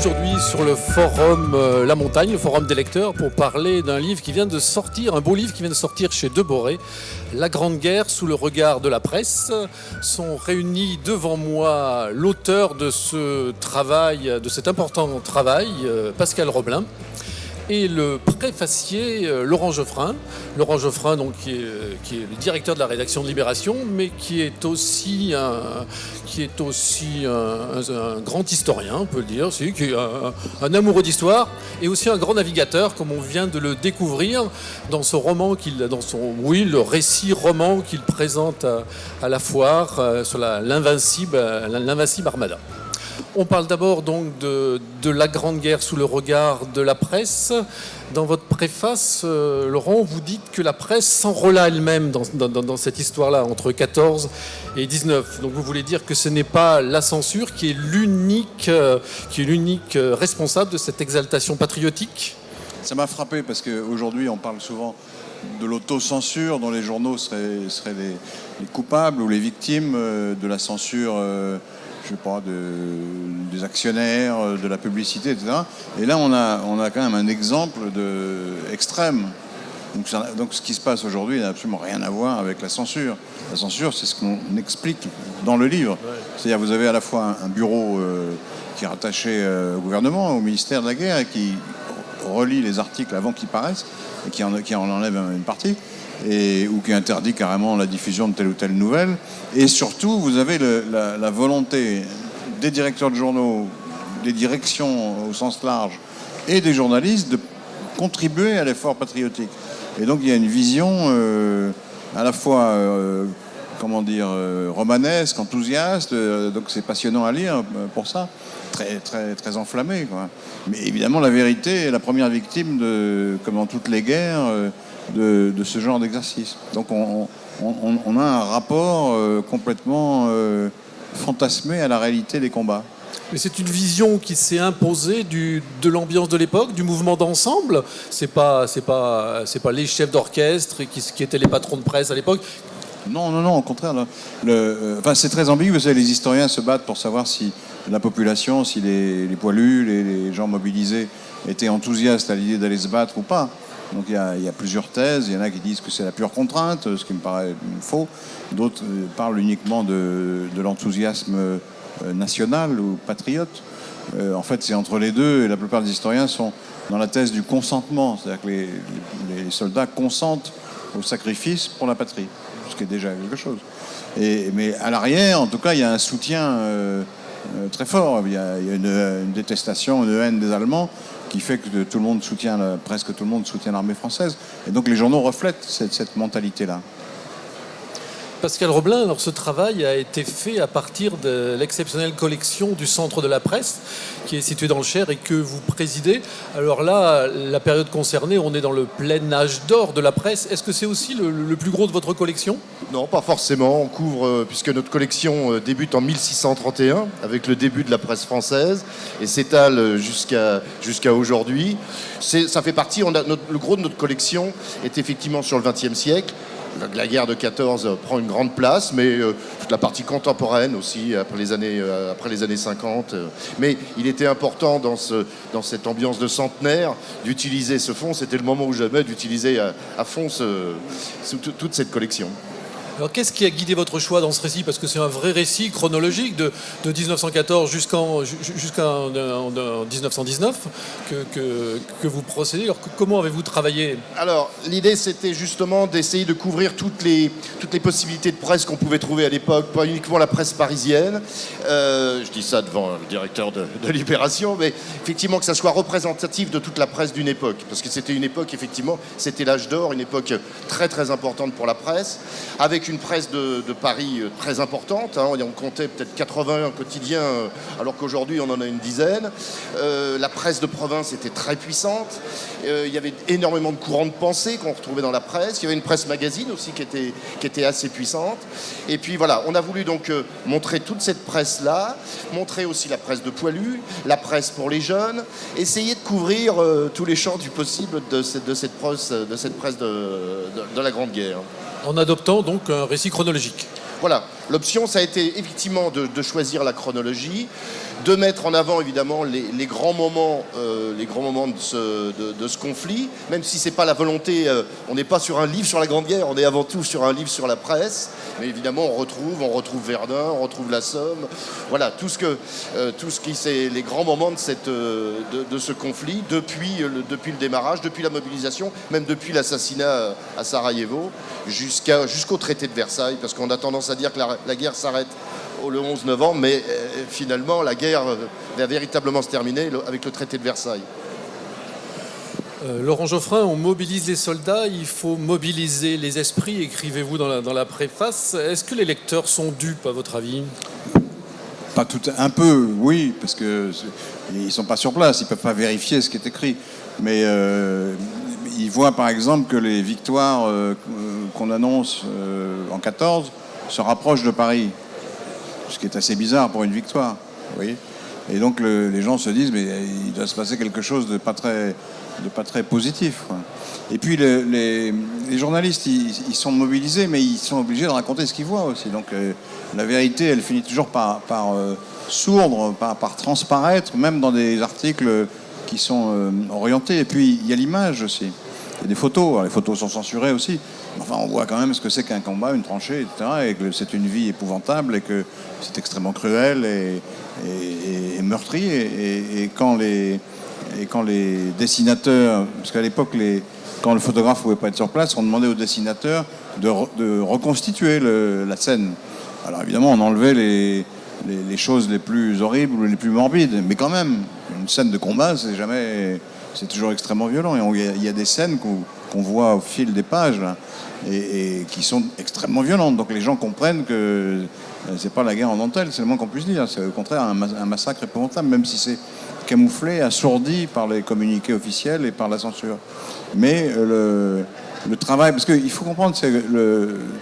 aujourd'hui sur le forum La Montagne, le forum des lecteurs, pour parler d'un livre qui vient de sortir, un beau livre qui vient de sortir chez Deboré, La Grande Guerre sous le regard de la presse. Sont réunis devant moi l'auteur de ce travail, de cet important travail, Pascal Roblin, et le préfacier Laurent Geoffrin. Laurent Geoffrin, donc, qui est le directeur de la rédaction de Libération, mais qui est aussi un grand historien, on peut le dire, qui est un amoureux d'histoire, et aussi un grand navigateur, comme on vient de le découvrir dans ce roman, le récit roman qu'il présente à la foire sur l'invincible Armada. On parle d'abord donc de la Grande Guerre sous le regard de la presse. Dans votre préface, Laurent, vous dites que la presse s'enrôla elle-même dans cette histoire-là, entre 14 et 19. Donc vous voulez dire que ce n'est pas la censure qui est l'unique responsable de cette exaltation patriotique ? Ça m'a frappé parce qu'aujourd'hui, on parle souvent de l'autocensure, dont les journaux seraient les coupables ou les victimes de la censure je sais pas, des actionnaires, de la publicité, etc. Et là, on a quand même un exemple extrême. Donc ce qui se passe aujourd'hui n'a absolument rien à voir avec la censure. La censure, c'est ce qu'on explique dans le livre. Ouais. C'est-à-dire vous avez à la fois un bureau qui est rattaché au gouvernement, au ministère de la Guerre, et qui relit les articles avant qu'ils paraissent, et qui en enlève une partie. Ou qui interdit carrément la diffusion de telle ou telle nouvelle. Et surtout, vous avez la volonté des directeurs de journaux, des directions au sens large, et des journalistes de contribuer à l'effort patriotique. Et donc il y a une vision à la fois, romanesque, enthousiaste, donc c'est passionnant à lire pour ça, très, très, très enflammé, quoi. Mais évidemment, la vérité est la première victime, comme dans toutes les guerres, de ce genre d'exercice. Donc on a un rapport complètement fantasmé à la réalité des combats. Mais c'est une vision qui s'est imposée de l'ambiance de l'époque, du mouvement d'ensemble. C'est pas les chefs d'orchestre qui étaient les patrons de presse à l'époque. Non, au contraire. C'est très ambigu. Vous savez, les historiens se battent pour savoir si la population, si les poilus, les gens mobilisés étaient enthousiastes à l'idée d'aller se battre ou pas. Donc il y a plusieurs thèses. Il y en a qui disent que c'est la pure contrainte, ce qui me paraît faux. D'autres parlent uniquement de l'enthousiasme national ou patriote. En fait, c'est entre les deux, et la plupart des historiens sont dans la thèse du consentement. C'est-à-dire que les soldats consentent au sacrifice pour la patrie, ce qui est déjà quelque chose. Mais à l'arrière, en tout cas, il y a un soutien très fort. Il y a une détestation, une haine des Allemands qui fait que presque tout le monde soutient l'armée française. Et donc les journaux reflètent cette mentalité-là. Pascal Roblin, alors ce travail a été fait à partir de l'exceptionnelle collection du Centre de la Presse, qui est située dans le Cher et que vous présidez. Alors là, la période concernée, on est dans le plein âge d'or de la presse. Est-ce que c'est aussi le plus gros de votre collection ? Non, pas forcément. On couvre, puisque notre collection débute en 1631, avec le début de la presse française, et s'étale jusqu'à aujourd'hui. Ça fait partie, le gros de notre collection est effectivement sur le XXe siècle. La guerre de 14 prend une grande place, mais toute la partie contemporaine aussi, après les années 50. Mais il était important dans cette ambiance de centenaire d'utiliser ce fonds. C'était le moment ou jamais d'utiliser à fond toute cette collection. Alors qu'est-ce qui a guidé votre choix dans ce récit ? Parce que c'est un vrai récit chronologique de 1914 jusqu'en 1919 que vous procédez. Alors comment avez-vous travaillé ? Alors l'idée c'était justement d'essayer de couvrir toutes les possibilités de presse qu'on pouvait trouver à l'époque, pas uniquement la presse parisienne. Je dis ça devant le directeur de Libération, mais effectivement que ça soit représentatif de toute la presse d'une époque. Parce que c'était une époque, effectivement, c'était l'âge d'or, une époque très très importante pour la presse, avec une presse de Paris très importante, hein, on comptait peut-être 80 quotidiens, alors qu'aujourd'hui on en a une dizaine. La presse de province était très puissante, il y avait énormément de courants de pensée qu'on retrouvait dans la presse, il y avait une presse magazine aussi qui était assez puissante. Et puis voilà, on a voulu donc montrer toute cette presse-là, montrer aussi la presse de poilus, la presse pour les jeunes, essayer de couvrir tous les champs du possible de cette presse de la Grande Guerre. En adoptant donc un récit chronologique. Voilà, L'option, ça a été effectivement de choisir la chronologie, de mettre en avant évidemment les grands moments de ce conflit, même si c'est pas la volonté, on n'est pas sur un livre sur la Grande Guerre, on est avant tout sur un livre sur la presse, mais évidemment on retrouve Verdun, on retrouve la Somme, voilà, tout ce qui c'est les grands moments de ce conflit depuis le démarrage, depuis la mobilisation, même depuis l'assassinat à Sarajevo, jusqu'au traité de Versailles, parce qu'on a tendance à dire que la guerre s'arrête le 11 novembre, mais finalement la guerre va véritablement se terminer avec le traité de Versailles. Laurent Geoffrin, on mobilise les soldats, il faut mobiliser les esprits, écrivez-vous dans la préface. Est-ce que les lecteurs sont dupes, à votre avis ? Pas tout, un peu, oui, parce que ils sont pas sur place, ils peuvent pas vérifier ce qui est écrit. Mais ils voient par exemple que les victoires qu'on annonce en 14 se rapprochent de Paris, ce qui est assez bizarre pour une victoire, vous voyez. Et donc les gens se disent, mais il doit se passer quelque chose de pas très positif, quoi. Et puis les journalistes, ils sont mobilisés, mais ils sont obligés de raconter ce qu'ils voient aussi. Donc la vérité, elle finit toujours par sourdre, par transparaître, même dans des articles qui sont orientés. Et puis il y a l'image aussi. Il y a des photos. Alors, les photos sont censurées aussi. Enfin, on voit quand même ce que c'est qu'un combat, une tranchée, etc. Et que c'est une vie épouvantable et que c'est extrêmement cruel et meurtrier. Et quand les dessinateurs, parce qu'à l'époque, quand le photographe ne pouvait pas être sur place, on demandait aux dessinateurs de reconstituer la scène. Alors évidemment, on enlevait les choses les plus horribles ou les plus morbides, mais quand même, une scène de combat, c'est toujours extrêmement violent. Et il y a des scènes qu'on voit au fil des pages là, et qui sont extrêmement violentes. Donc les gens comprennent que c'est pas la guerre en dentelle, c'est le moins qu'on puisse dire. C'est au contraire un massacre épouvantable, même si c'est camouflé, assourdi par les communiqués officiels et par la censure. Mais le travail, parce qu'il faut comprendre,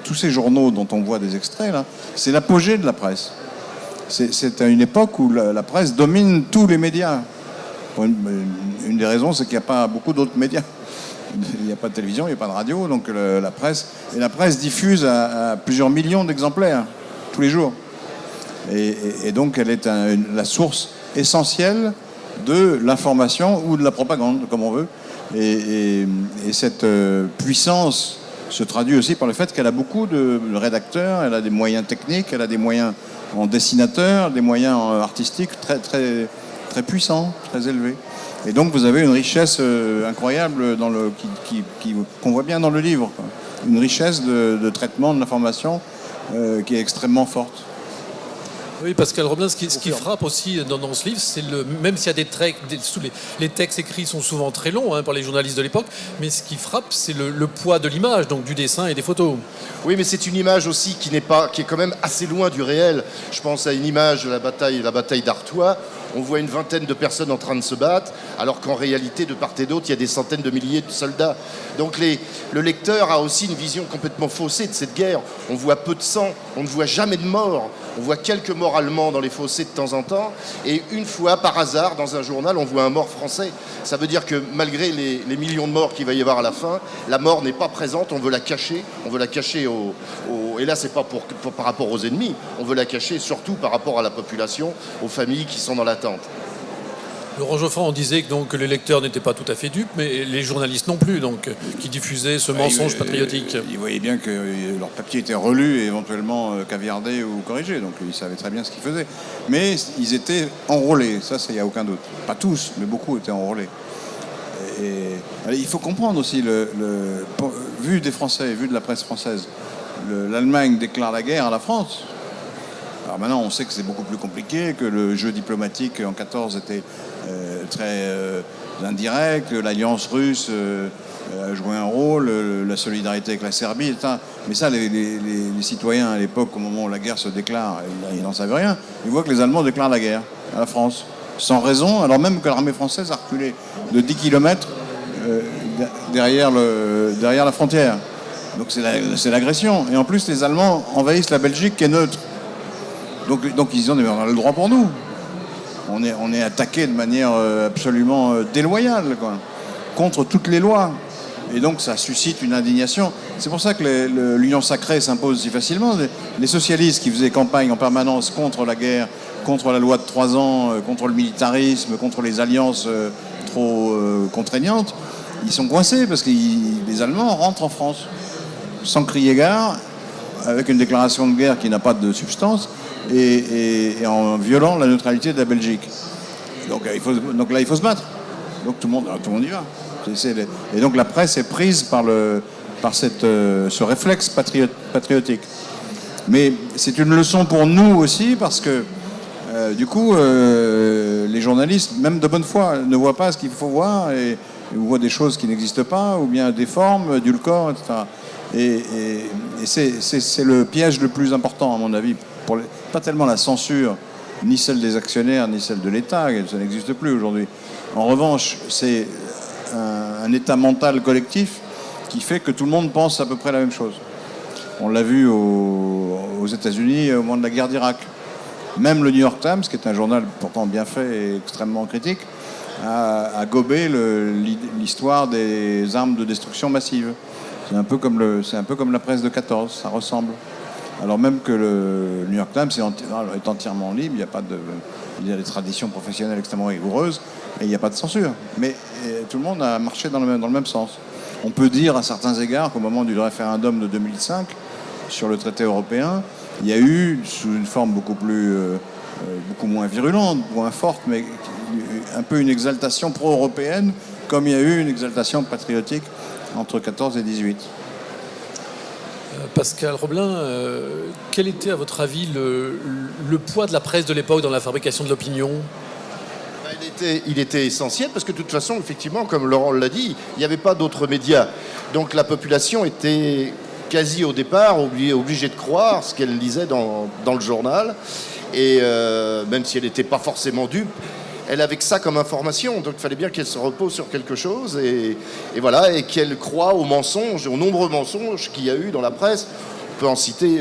tous ces journaux dont on voit des extraits là, c'est l'apogée de la presse. C'est à une époque où la presse domine tous les médias. Une des raisons, c'est qu'il n'y a pas beaucoup d'autres médias. Il n'y a pas de télévision, il n'y a pas de radio, donc la presse diffuse à plusieurs millions d'exemplaires tous les jours. Et donc elle est la source essentielle de l'information ou de la propagande, comme on veut. Et cette puissance se traduit aussi par le fait qu'elle a beaucoup de rédacteurs, elle a des moyens techniques, elle a des moyens en dessinateur, des moyens artistiques très, très, très puissants, très élevés. Et donc vous avez une richesse incroyable qu'on voit bien dans le livre, quoi. Une richesse de traitement de l'information qui est extrêmement forte. Oui, Pascal Roblin, ce qui frappe aussi dans ce livre, c'est même s'il y a des traits, les textes écrits sont souvent très longs par les journalistes de l'époque, mais ce qui frappe, c'est le poids de l'image, donc du dessin et des photos. Oui, mais c'est une image aussi qui est quand même assez loin du réel. Je pense à une image de la bataille d'Artois. On voit une vingtaine de personnes en train de se battre, alors qu'en réalité, de part et d'autre, il y a des centaines de milliers de soldats. Donc le lecteur a aussi une vision complètement faussée de cette guerre. On voit peu de sang, on ne voit jamais de morts. On voit quelques morts allemands dans les fossés de temps en temps, et une fois, par hasard, dans un journal, on voit un mort français. Ça veut dire que malgré les millions de morts qu'il va y avoir à la fin, la mort n'est pas présente, on veut la cacher. On veut la cacher et là, c'est pas par rapport aux ennemis, on veut la cacher surtout par rapport à la population, aux familles qui sont dans l'attente. Laurent Geoffrin, on disait que les lecteurs n'étaient pas tout à fait dupes, mais les journalistes non plus, donc, qui diffusaient ce mensonge patriotique. Ils voyaient bien que leur papier était relu et éventuellement caviardé ou corrigé, donc ils savaient très bien ce qu'ils faisaient. Mais ils étaient enrôlés, ça, il n'y a aucun doute. Pas tous, mais beaucoup étaient enrôlés. Et il faut comprendre aussi, vu des Français, vu de la presse française, l'Allemagne déclare la guerre à la France. Alors maintenant, on sait que c'est beaucoup plus compliqué, que le jeu diplomatique en 14 était très indirect, que l'alliance russe a joué un rôle, la solidarité avec la Serbie, etc. Mais ça, les citoyens à l'époque, au moment où la guerre se déclare, ils n'en savaient rien. Ils voient que les Allemands déclarent la guerre à la France, sans raison, alors même que l'armée française a reculé de 10 km derrière la frontière. Donc c'est l'agression. Et en plus, les Allemands envahissent la Belgique qui est neutre. Donc ils disent, on a le droit pour nous. On est attaqué de manière absolument déloyale, quoi, contre toutes les lois. Et donc ça suscite une indignation. C'est pour ça que l'union sacrée s'impose si facilement. Les socialistes qui faisaient campagne en permanence contre la guerre, contre la loi de 3 ans, contre le militarisme, contre les alliances trop contraignantes, ils sont coincés parce que les Allemands rentrent en France sans crier gare, avec une déclaration de guerre qui n'a pas de substance et en violant la neutralité de la Belgique. Donc là, il faut se battre. Donc tout le monde y va. Et donc la presse est prise par ce réflexe patriotique. Mais c'est une leçon pour nous aussi parce que du coup, les journalistes, même de bonne foi, ne voient pas ce qu'il faut voir et voient des choses qui n'existent pas ou bien déforment, édulcorent, etc. Et c'est le piège le plus important, à mon avis, pas tellement la censure, ni celle des actionnaires, ni celle de l'État, ça n'existe plus aujourd'hui. En revanche, c'est un état mental collectif qui fait que tout le monde pense à peu près la même chose. On l'a vu aux États-Unis au moment de la guerre d'Irak. Même le New York Times, qui est un journal pourtant bien fait et extrêmement critique, a gobé l'histoire des armes de destruction massive. C'est un peu comme la presse de 14, ça ressemble. Alors même que le New York Times est entièrement libre, il y a des traditions professionnelles extrêmement rigoureuses et il n'y a pas de censure. Mais tout le monde a marché dans le même sens. On peut dire à certains égards qu'au moment du référendum de 2005 sur le traité européen, il y a eu, sous une forme beaucoup moins virulente, moins forte, mais un peu une exaltation pro-européenne, comme il y a eu une exaltation patriotique entre 14 et 18. Pascal Roblin, quel était à votre avis le poids de la presse de l'époque dans la fabrication de l'opinion ? Il était essentiel parce que de toute façon, effectivement, comme Laurent l'a dit, il n'y avait pas d'autres médias. Donc la population était quasi au départ obligée de croire ce qu'elle lisait dans le journal. Et même si elle n'était pas forcément dupe, elle avait que ça comme information. Donc il fallait bien qu'elle se repose sur quelque chose et voilà, et qu'elle croie aux mensonges, aux nombreux mensonges qu'il y a eu dans la presse. On peut en citer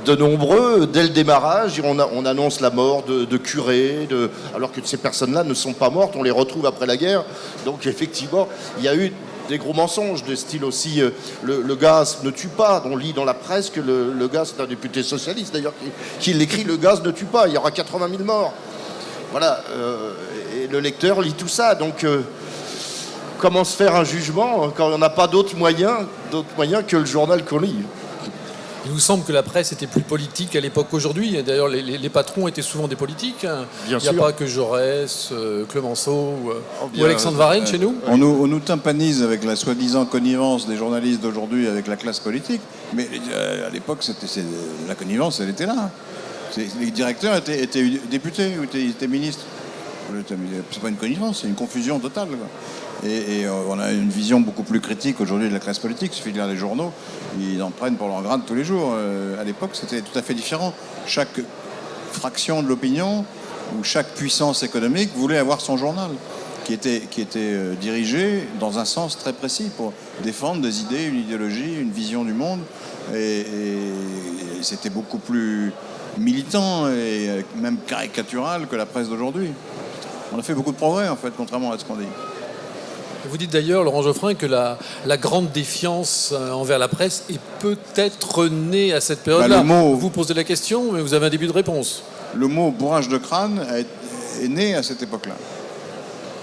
de nombreux. Dès le démarrage, on annonce la mort de curés, alors que ces personnes-là ne sont pas mortes, on les retrouve après la guerre. Donc effectivement, il y a eu des gros mensonges de style aussi le gaz ne tue pas. On lit dans la presse que le gaz, c'est un député socialiste d'ailleurs qui l'écrit, le gaz ne tue pas, il y aura 80 000 morts. Voilà, et le lecteur lit tout ça. Donc comment se faire un jugement quand on n'a pas d'autres moyens que le journal qu'on lit? Il nous semble que la presse était plus politique à l'époque qu'aujourd'hui. D'ailleurs, les patrons étaient souvent des politiques. Il n'y a pas que Jaurès, Clemenceau ou Alexandre Varenne chez nous. On nous tympanise avec la soi-disant connivence des journalistes d'aujourd'hui avec la classe politique. Mais à l'époque, la connivence, elle était là. Les directeurs étaient députés ou étaient ministres. C'est pas une connivence, c'est une confusion totale. Et on a une vision beaucoup plus critique aujourd'hui de la classe politique. Il suffit de lire les journaux, ils en prennent pour leur grade tous les jours. À l'époque, c'était tout à fait différent. Chaque fraction de l'opinion ou chaque puissance économique voulait avoir son journal qui était dirigé dans un sens très précis pour défendre des idées, une idéologie, une vision du monde. Et c'était beaucoup plus militant et même caricatural que la presse d'aujourd'hui. On a fait beaucoup de progrès, en fait, contrairement à ce qu'on dit. Vous dites d'ailleurs, Laurent Geoffrin, que la grande défiance envers la presse est peut-être née à cette période-là. Vous posez la question, mais vous avez un début de réponse. Le mot bourrage de crâne est né à cette époque-là.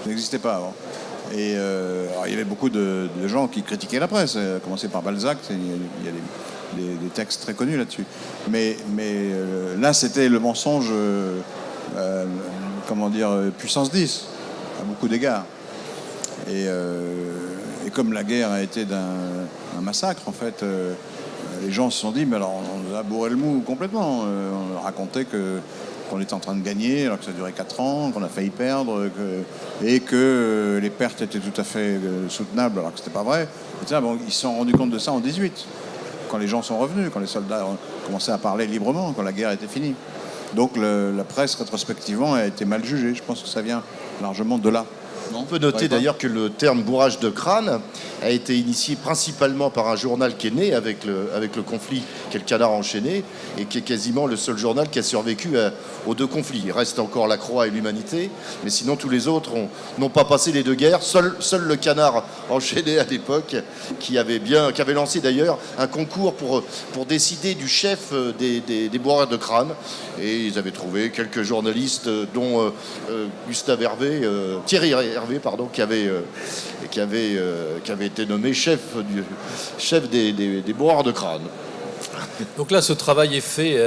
Ça n'existait pas avant. Et il y avait beaucoup de gens qui critiquaient la presse, à commencer par Balzac, il y a des textes très connus là-dessus. Mais là, c'était le mensonge, puissance 10, à beaucoup d'égards. Et comme la guerre a été un massacre, en fait, les gens se sont dit, mais alors on nous a bourré le mou complètement. On racontait qu'on était en train de gagner, alors que ça durait 4 ans, qu'on a failli perdre, et que les pertes étaient tout à fait soutenables, alors que c'était pas vrai. Et ça, ils se sont rendus compte de ça en 18, quand les gens sont revenus, quand les soldats ont commencé à parler librement, quand la guerre était finie. Donc la presse, rétrospectivement, a été mal jugée. Je pense que ça vient largement de là. On peut noter d'ailleurs que le terme bourrage de crâne a été initié principalement par un journal qui est né avec le conflit, qui est le Canard enchaîné, et qui est quasiment le seul journal qui a survécu aux deux conflits. Il reste encore la Croix et l'Humanité, mais sinon tous les autres n'ont pas passé les deux guerres. Seul le Canard enchaîné à l'époque, qui avait lancé d'ailleurs un concours pour décider du chef des bourreurs de crâne. Et ils avaient trouvé quelques journalistes, dont Thierry Hervé, qui avait été nommé chef des bourreurs de crâne. Donc là, ce travail est fait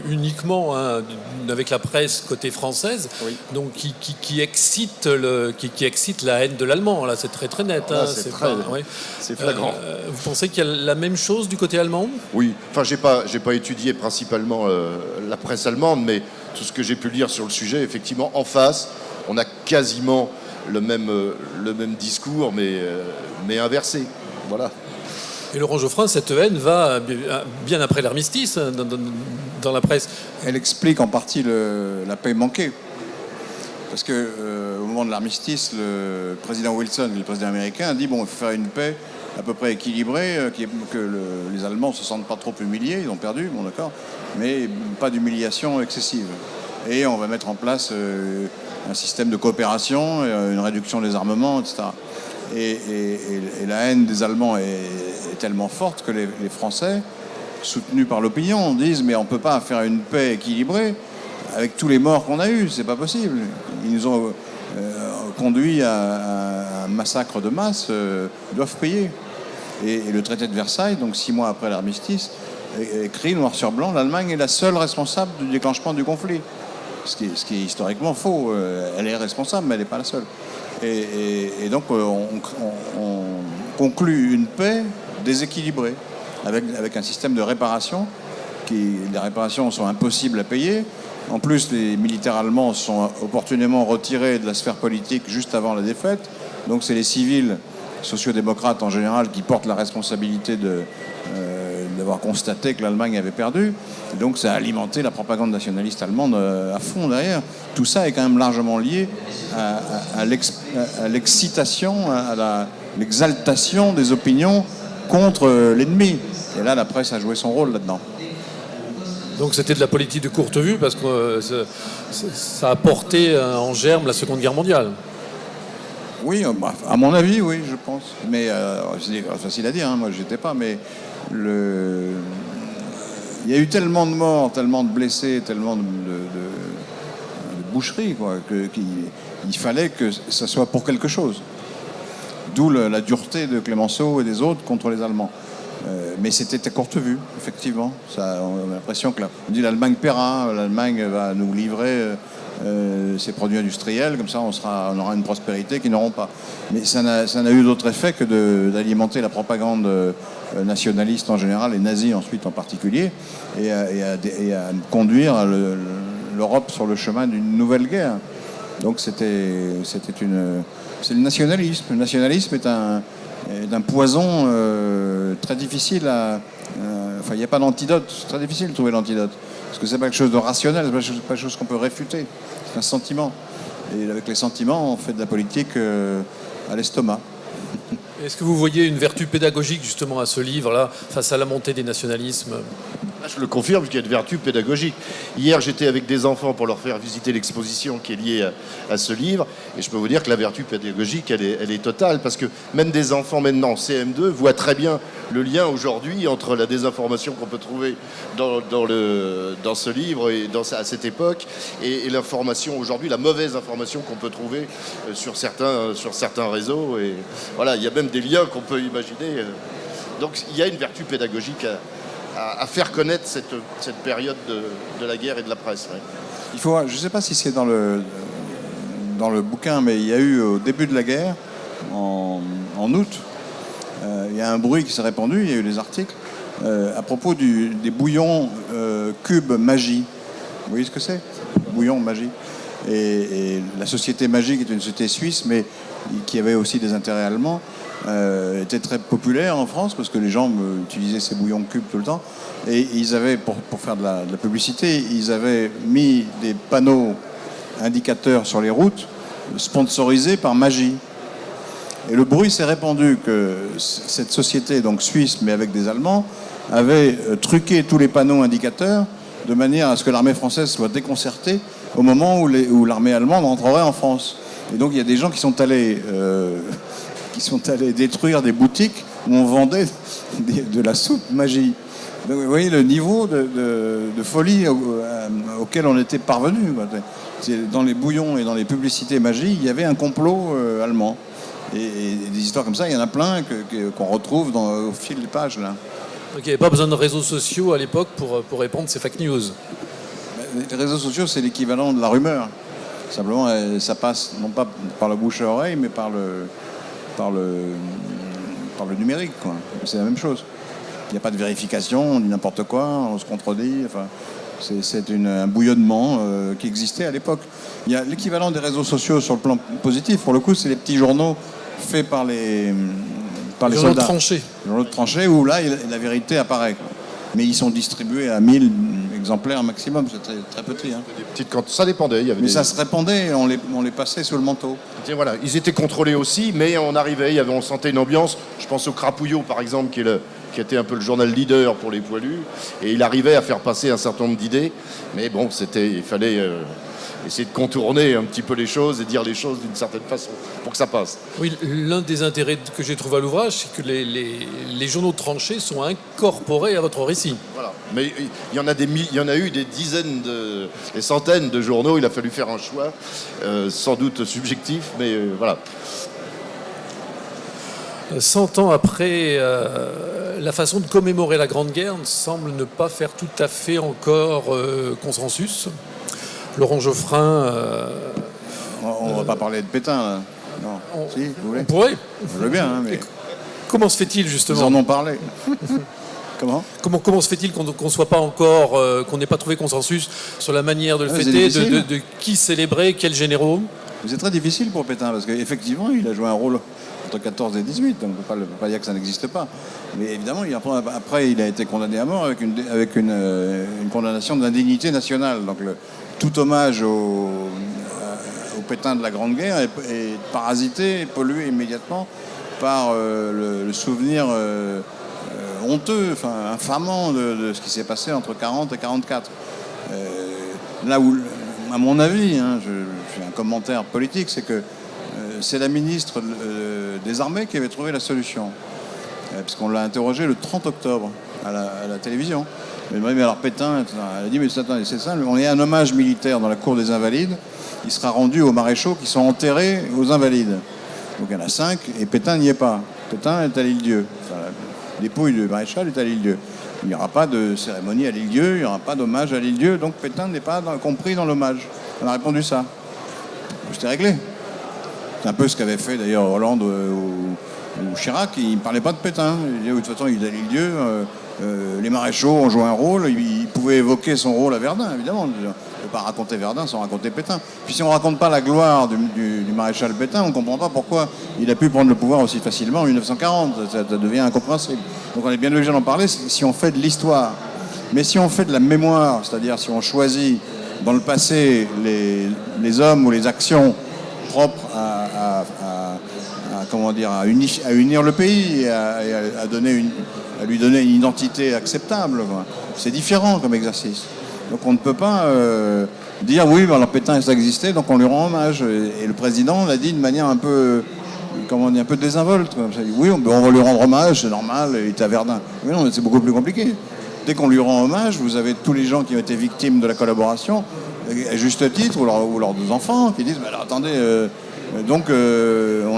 uniquement avec la presse côté française, oui. Donc qui excite la haine de l'allemand. Là, c'est très très net. Là, c'est flagrant. Vous pensez qu'il y a la même chose du côté allemand ? Oui. Enfin, j'ai pas étudié principalement la presse allemande, mais tout ce que j'ai pu lire sur le sujet, effectivement, en face, on a quasiment le même discours, mais inversé. Voilà. Et Laurent Geoffrin, cette haine va bien après l'armistice dans la presse. Elle explique en partie la paix manquée. Parce que au moment de l'armistice, le président Wilson, le président américain, a dit bon, il faut faire une paix à peu près équilibrée, que les Allemands ne se sentent pas trop humiliés, ils ont perdu, bon d'accord, mais pas d'humiliation excessive. Et on va mettre en place un système de coopération, une réduction des armements, etc. Et la haine des Allemands est tellement forte que les Français, soutenus par l'opinion, disent mais on ne peut pas faire une paix équilibrée avec tous les morts qu'on a eus, c'est pas possible. Ils nous ont conduits à un massacre de masse, ils doivent payer. Et le traité de Versailles, donc 6 mois après l'armistice, écrit noir sur blanc, l'Allemagne est la seule responsable du déclenchement du conflit. Ce qui est historiquement faux. Elle est responsable, mais elle n'est pas la seule. Et donc, on conclut une paix déséquilibrée, avec un système de réparation. Les réparations sont impossibles à payer. En plus, les militaires allemands sont opportunément retirés de la sphère politique juste avant la défaite. Donc, c'est les civils, sociodémocrates en général, qui portent la responsabilité d'avoir constaté que l'Allemagne avait perdu. Et donc ça a alimenté la propagande nationaliste allemande à fond derrière. Tout ça est quand même largement lié à l'excitation, à l'exaltation des opinions contre l'ennemi. Et là, la presse a joué son rôle là-dedans. Donc c'était de la politique de courte vue, parce que ça a porté en germe la Seconde Guerre mondiale. Oui, à mon avis, oui, je pense. Mais c'est facile à dire, hein, moi je n'étais pas, mais il y a eu tellement de morts, tellement de blessés, tellement de boucheries, quoi, qu'il fallait que ça soit pour quelque chose. D'où la dureté de Clémenceau et des autres contre les Allemands. Mais c'était à courte vue, effectivement. On a l'impression que on dit l'Allemagne paiera, l'Allemagne va nous livrer ses produits industriels, comme ça on aura une prospérité qu'ils n'auront pas. Mais ça n'a eu d'autre effet que d'alimenter la propagande nationaliste en général, et nazie ensuite en particulier, et à conduire l'Europe sur le chemin d'une nouvelle guerre. Donc c'est le nationalisme. Le nationalisme est un poison très difficile il n'y a pas d'antidote, c'est très difficile de trouver l'antidote. Parce que c'est pas quelque chose de rationnel, c'est pas quelque chose qu'on peut réfuter. C'est un sentiment. Et avec les sentiments, on fait de la politique à l'estomac. Est-ce que vous voyez une vertu pédagogique justement à ce livre-là, face à la montée des nationalismes ? Je le confirme, qu'il y a une vertu pédagogique. Hier, j'étais avec des enfants pour leur faire visiter l'exposition qui est liée à ce livre. Et je peux vous dire que la vertu pédagogique, elle est totale. Parce que même des enfants maintenant, CM2, voient très bien le lien aujourd'hui entre la désinformation qu'on peut trouver dans ce livre et à cette époque et l'information aujourd'hui, la mauvaise information qu'on peut trouver sur certains réseaux. Et voilà, il y a même des liens qu'on peut imaginer. Donc il y a une vertu pédagogique à faire connaître cette période de la guerre et de la presse. Ouais. Je ne sais pas si c'est dans le bouquin, mais il y a eu au début de la guerre, en août, il y a un bruit qui s'est répandu, il y a eu des articles à propos des bouillons Cube Magie. Vous voyez ce que c'est ? Bouillon Magie. Et la société Magie, qui est une société suisse, mais qui avait aussi des intérêts allemands, était très populaire en France parce que les gens utilisaient ces bouillons Cube tout le temps. Et ils avaient, pour faire de la publicité, ils avaient mis des panneaux indicateurs sur les routes sponsorisé par Magie. Et le bruit s'est répandu que cette société, donc suisse, mais avec des Allemands, avait truqué tous les panneaux indicateurs de manière à ce que l'armée française soit déconcertée au moment où l'armée allemande entrerait en France. Et donc il y a des gens qui sont allés détruire des boutiques où on vendait de la soupe Magie. Donc, vous voyez le niveau de folie auquel on était parvenu. Dans les bouillons et dans les publicités Magie, il y avait un complot allemand. Et des histoires comme ça, il y en a plein qu'on retrouve au fil des pages. Là. Donc il n'y avait pas besoin de réseaux sociaux à l'époque pour répandre ces fake news. Les réseaux sociaux, c'est l'équivalent de la rumeur. Simplement, ça passe non pas par la bouche à oreille, mais par le numérique, quoi. C'est la même chose. Il n'y a pas de vérification, on dit n'importe quoi, on se contredit. Enfin, c'est un bouillonnement qui existait à l'époque. Il y a l'équivalent des réseaux sociaux sur le plan positif. Pour le coup, c'est les petits journaux faits par les journaux soldats. tranchés. Les journaux de tranchées où là, la vérité apparaît. Mais ils sont distribués à 1000 exemplaires maximum. C'est très petit. Hein. Ça dépendait. Mais ça se répandait, on les passait sous le manteau. Et voilà, ils étaient contrôlés aussi, mais on arrivait, on sentait une ambiance. Je pense au Crapouillot, par exemple, qui était un peu le journal leader pour les poilus. Et il arrivait à faire passer un certain nombre d'idées. Mais bon, il fallait essayer de contourner un petit peu les choses et dire les choses d'une certaine façon pour que ça passe. Oui, l'un des intérêts que j'ai trouvé à l'ouvrage, c'est que les journaux tranchés sont incorporés à votre récit. Voilà. Mais il y en a eu des dizaines, des centaines de journaux. Il a fallu faire un choix, sans doute subjectif, mais voilà. 100 ans après, la façon de commémorer la Grande Guerre semble ne pas faire tout à fait encore consensus. Laurent Geoffrin... on ne va pas parler de Pétain, là. Non. Si, vous voulez? On pourrait. Je veux bien, hein, mais... Comment se fait-il, justement? Ils en ont parlé. Comment se fait-il qu'on soit pas encore, qu'on n'ait pas trouvé consensus sur la manière de le fêter, de qui célébrer, quels généraux? C'est très difficile pour Pétain, parce qu'effectivement, il a joué un rôle entre 14 et 18, donc on ne peut pas dire que ça n'existe pas. Mais évidemment, après, il a été condamné à mort avec une condamnation d'indignité nationale. Donc tout hommage au Pétain de la Grande Guerre est parasité, pollué immédiatement par le souvenir honteux, enfin infamant de ce qui s'est passé entre 40 et 44. Là où, à mon avis, je fais un commentaire politique, c'est que c'est la ministre des Armées qui avait trouvé la solution. Puisqu'on l'a interrogé le 30 octobre à la télévision. Elle m'a dit, mais alors Pétain, elle a dit, mais attendez, c'est ça, on est un hommage militaire dans la cour des Invalides, il sera rendu aux maréchaux qui sont enterrés aux Invalides. Donc il y en a 5, et Pétain n'y est pas. Pétain est à l'Île-Dieu. Enfin, la dépouille du maréchal est à l'Île-Dieu. Il n'y aura pas de cérémonie à l'Île-Dieu, il n'y aura pas d'hommage à l'Île-Dieu, donc Pétain n'est pas compris dans l'hommage. Elle a répondu ça. C'était réglé. C'est un peu ce qu'avait fait d'ailleurs Hollande ou Chirac, il ne parlait pas de Pétain. Il disait, de toute façon, il est à l'Île-Dieu, les maréchaux ont joué un rôle, il pouvait évoquer son rôle à Verdun, évidemment. On ne peut pas raconter Verdun sans raconter Pétain. Puis si on ne raconte pas la gloire du maréchal Pétain, on ne comprend pas pourquoi il a pu prendre le pouvoir aussi facilement en 1940. Ça devient incompréhensible. Donc on est bien obligé d'en parler si on fait de l'histoire. Mais si on fait de la mémoire, c'est-à-dire si on choisit dans le passé les hommes ou les actions propres à unir le pays et à lui donner une identité acceptable. C'est différent comme exercice. Donc on ne peut pas dire oui, alors Pétain ça existait, donc on lui rend hommage. Et le président l'a dit de manière un peu désinvolte. Oui, on va lui rendre hommage, c'est normal, il était à Verdun. Mais non, c'est beaucoup plus compliqué. Dès qu'on lui rend hommage, vous avez tous les gens qui ont été victimes de la collaboration, à juste titre, ou leurs deux enfants, qui disent mais alors, attendez, donc on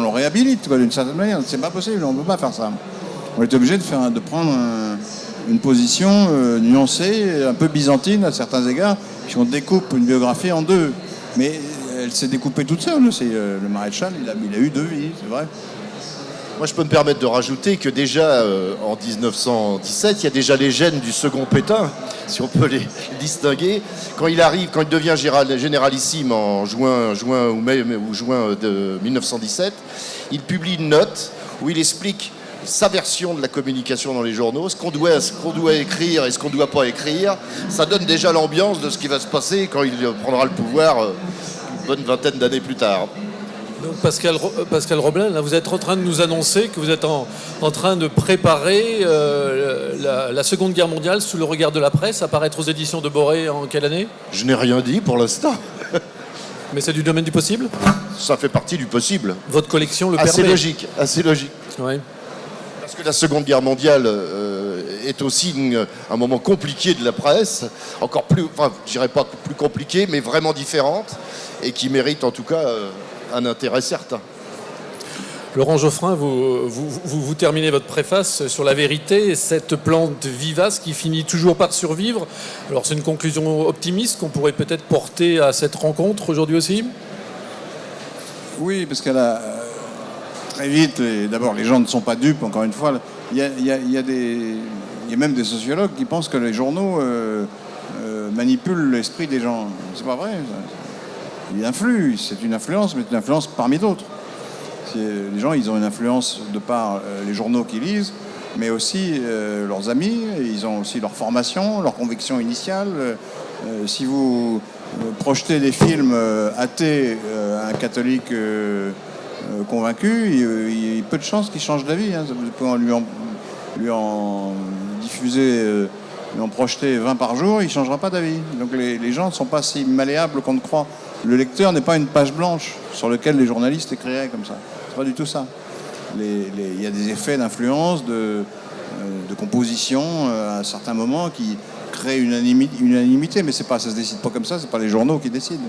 le réhabilite d'une certaine manière. C'est pas possible, on ne peut pas faire ça. On est obligé de prendre une position nuancée, un peu byzantine à certains égards, puis on découpe une biographie en deux. Mais elle s'est découpée toute seule. Le maréchal, il a eu deux vies, c'est vrai. Moi, je peux me permettre de rajouter que déjà, en 1917, il y a déjà les gènes du second Pétain, si on peut les distinguer. Quand il devient généralissime en juin de 1917, il publie une note où il explique sa version de la communication dans les journaux, ce qu'on doit écrire et ce qu'on ne doit pas écrire. Ça donne déjà l'ambiance de ce qui va se passer quand il prendra le pouvoir une bonne vingtaine d'années plus tard. Donc Pascal Roblin, là, vous êtes en train de nous annoncer que vous êtes en train de préparer la Seconde Guerre mondiale sous le regard de la presse, à paraître aux éditions de Boré en quelle année? Je n'ai rien dit pour l'instant. Mais c'est du domaine du possible? Ça fait partie du possible. Votre collection le Assez permet? logique, assez logique. Ouais. Parce que la Seconde Guerre mondiale est aussi un moment compliqué de la presse, encore plus, enfin, je dirais pas plus compliqué, mais vraiment différente, et qui mérite en tout cas un intérêt certain. Laurent Geoffrin, vous terminez votre préface sur la vérité, cette plante vivace qui finit toujours par survivre. Alors c'est une conclusion optimiste qu'on pourrait peut-être porter à cette rencontre aujourd'hui aussi? Oui, parce qu'elle a très vite, d'abord les gens ne sont pas dupes, encore une fois. Il y a même des sociologues qui pensent que les journaux manipulent l'esprit des gens. C'est pas vrai. Il influe, c'est une influence, mais c'est une influence parmi d'autres. Les gens, ils ont une influence de par les journaux qu'ils lisent, mais aussi leurs amis, ils ont aussi leur formation, leur conviction initiale. Si vous projetez des films athées à un catholique convaincu, il y a peu de chances qu'il change d'avis. Hein. Vous pouvez lui en diffuser, lui en projeter 20 par jour, il ne changera pas d'avis. Donc les gens ne sont pas si malléables qu'on ne croit. Le lecteur n'est pas une page blanche sur laquelle les journalistes écriraient comme ça. C'est pas du tout ça. Il y a des effets d'influence, de composition à certains moments qui créent une unanimité, mais ça se décide pas comme ça, c'est pas les journaux qui décident.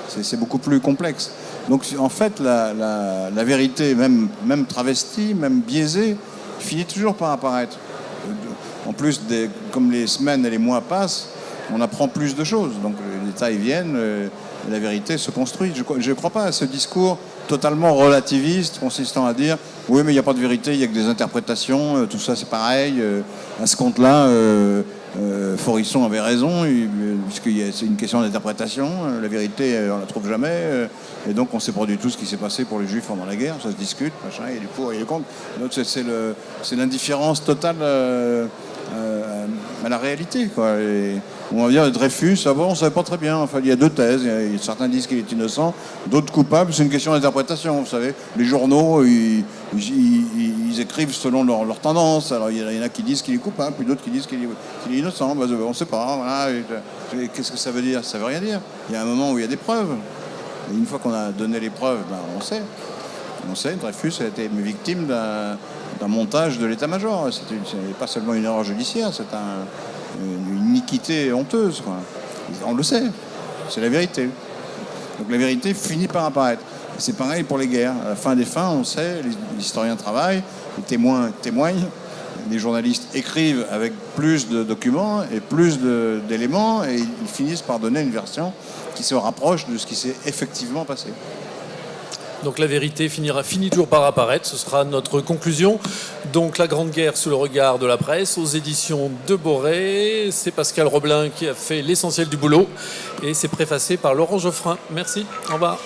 C'est beaucoup plus complexe. Donc en fait, la vérité, même travestie, même biaisée, finit toujours par apparaître. En plus, comme les semaines et les mois passent, on apprend plus de choses. Donc les détails viennent, la vérité se construit. Je ne crois pas à ce discours totalement relativiste, consistant à dire « oui, mais il n'y a pas de vérité, il n'y a que des interprétations, tout ça c'est pareil ». À ce compte-là, Forisson avait raison, puisque c'est une question d'interprétation. La vérité, on ne la trouve jamais. Et donc, on ne sait pas du tout ce qui s'est passé pour les Juifs pendant la guerre. Ça se discute, machin, il y a du pour, il y a du contre. Donc, c'est l'indifférence totale à la réalité, quoi. Et on va dire Dreyfus, on ne savait pas très bien. Enfin, il y a deux thèses. Certains disent qu'il est innocent, d'autres coupables. C'est une question d'interprétation, vous savez. Les journaux, ils écrivent selon leur tendance. Alors, il y en a qui disent qu'il est coupable, puis d'autres qui disent qu'il est innocent. Ben, on ne sait pas. Voilà. Qu'est-ce que ça veut dire? Ça ne veut rien dire. Il y a un moment où il y a des preuves. Et une fois qu'on a donné les preuves, ben, on sait. On sait, Dreyfus a été victime d'un montage de l'état-major. Ce n'est pas seulement une erreur judiciaire, c'est une iniquité honteuse, quoi. On le sait, c'est la vérité. Donc la vérité finit par apparaître. Et c'est pareil pour les guerres. À la fin des fins, on sait, les historiens travaillent, les témoins témoignent, les journalistes écrivent avec plus de documents et plus d'éléments, et ils finissent par donner une version qui se rapproche de ce qui s'est effectivement passé. Donc la vérité finit toujours par apparaître, ce sera notre conclusion. Donc La Grande Guerre sous le regard de la presse, aux éditions de Boré. C'est Pascal Roblin qui a fait l'essentiel du boulot et c'est préfacé par Laurent Geoffrin. Merci, au revoir.